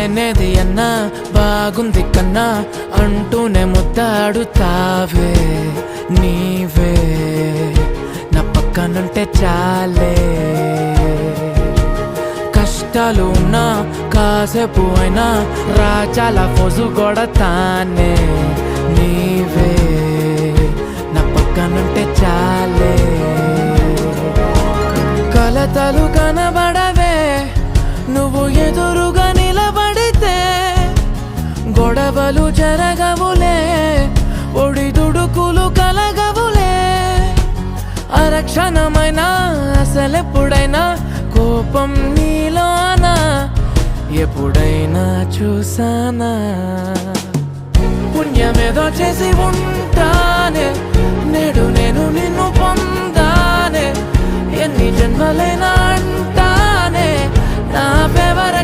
లేనేది అన్నా బాగుంది కన్నా అంటూనే ముద్దాడుతావే నీవే నా పక్కనుంటే చాలే. కష్టాలు ఉన్నా కాసేపు అయినా రాజాల ఫోజు కొడతానే నీవే నా పక్కనుంటే చాలే. కలతలు కనబడవే నువ్వు ఎదురుగా నిలబడితే, గొడవలు జరగవులే ఒడిదుడుకులు కలగవులే. అరక్షణమైనా అసలెప్పుడైనా కోపం నీలోనా ఎప్పుడైనా చూసానా? పుణ్యమేదో చేసి ఉంటానే నేడు నేను నిన్ను పొందానే. ఎన్ని జన్మలైనా అంటానే నా ఫేవరెట్